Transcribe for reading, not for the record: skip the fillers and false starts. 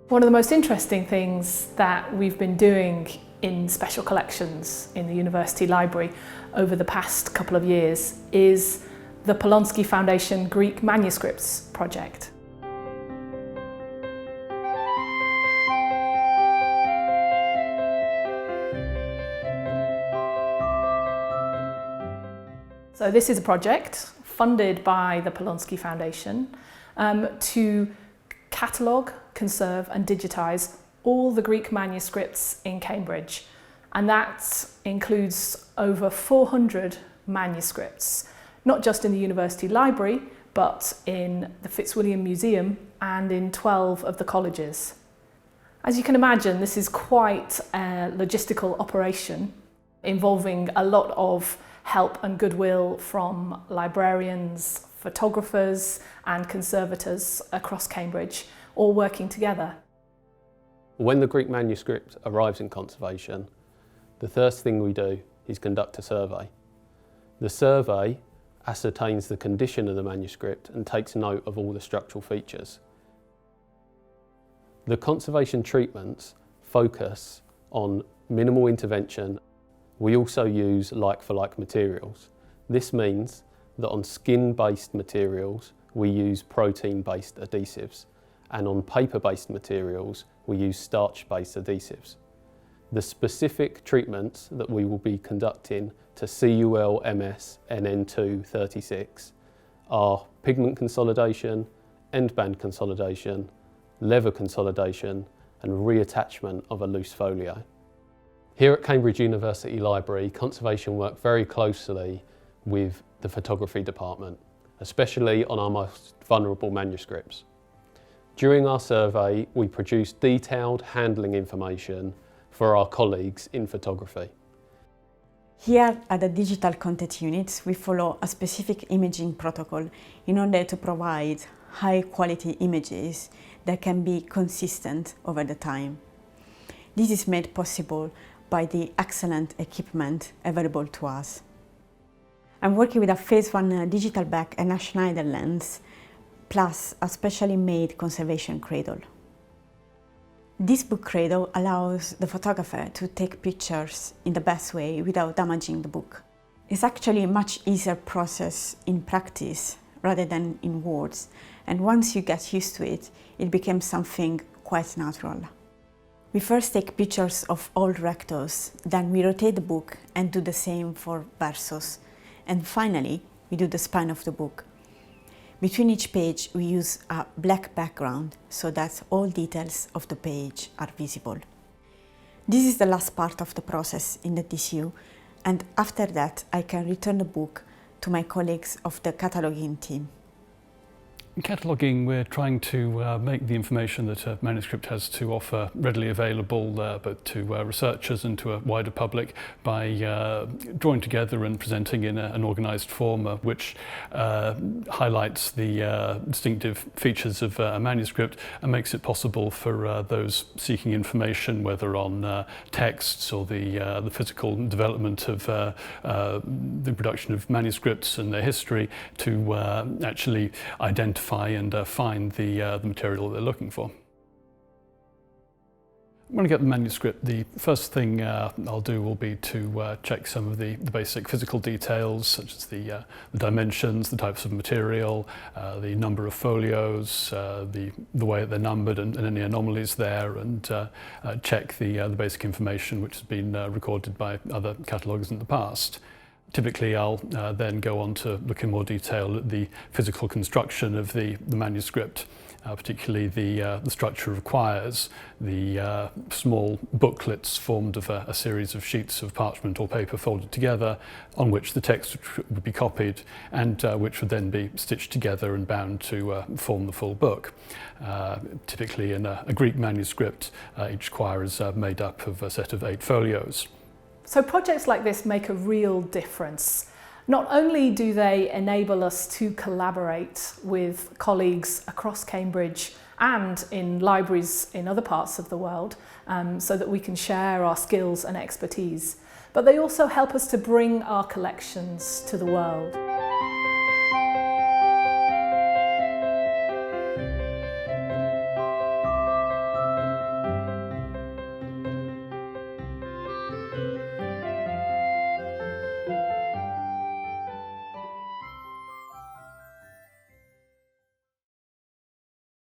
One of the most interesting things that we've been doing in special collections in the university library over the past couple of years is the Polonsky Foundation Greek Manuscripts project. So this is a project funded by the Polonsky Foundation to catalogue, conserve and digitise all the Greek manuscripts in Cambridge, and that includes over 400 manuscripts, not just in the university library but in the Fitzwilliam Museum and in 12 of the colleges. As you can imagine, this is quite a logistical operation involving a lot of help and goodwill from librarians, photographers and conservators across Cambridge, all working together. When the Greek manuscript arrives in conservation, the first thing we do is conduct a survey. The survey ascertains the condition of the manuscript and takes note of all the structural features. The conservation treatments focus on minimal intervention. We also use like-for-like materials. This means that on skin-based materials we use protein-based adhesives, and on paper-based materials we use starch-based adhesives. The specific treatments that we will be conducting to CUL MS NN236 are pigment consolidation, end band consolidation, leather consolidation and reattachment of a loose folio. Here at Cambridge University Library, conservation work very closely with the photography department, especially on our most vulnerable manuscripts. During our survey, we produced detailed handling information for our colleagues in photography. Here at the Digital Content Unit, we follow a specific imaging protocol in order to provide high-quality images that can be consistent over the time. This is made possible by the excellent equipment available to us. I'm working with a Phase 1 digital back and a Schneider lens, plus a specially made conservation cradle. This book cradle allows the photographer to take pictures in the best way without damaging the book. It's actually a much easier process in practice rather than in words, and once you get used to it, it becomes something quite natural. We first take pictures of all rectos, then we rotate the book and do the same for versos, and finally we do the spine of the book. Between each page we use a black background so that all details of the page are visible. This is the last part of the process in the DCU, and after that I can return the book to my colleagues of the cataloguing team. In cataloguing, we're trying to make the information that a manuscript has to offer readily available both to researchers and to a wider public by drawing together and presenting in an organised form which highlights the distinctive features of a manuscript and makes it possible for those seeking information, whether on texts or the physical development of the production of manuscripts and their history, to actually identify and find the material they're looking for. When I get the manuscript, the first thing I'll do will be to check some of the basic physical details, such as the dimensions, the types of material, the number of folios, the way they're numbered and any anomalies there, and check the basic information which has been recorded by other cataloguers in the past. Typically I'll then go on to look in more detail at the physical construction of the manuscript, particularly the structure of quires, the small booklets formed of a series of sheets of parchment or paper folded together, on which the text would be copied and which would then be stitched together and bound to form the full book. Typically in a Greek manuscript, each quire is made up of a set of 8 folios. So projects like this make a real difference. Not only do they enable us to collaborate with colleagues across Cambridge and in libraries in other parts of the world, so that we can share our skills and expertise, but they also help us to bring our collections to the world.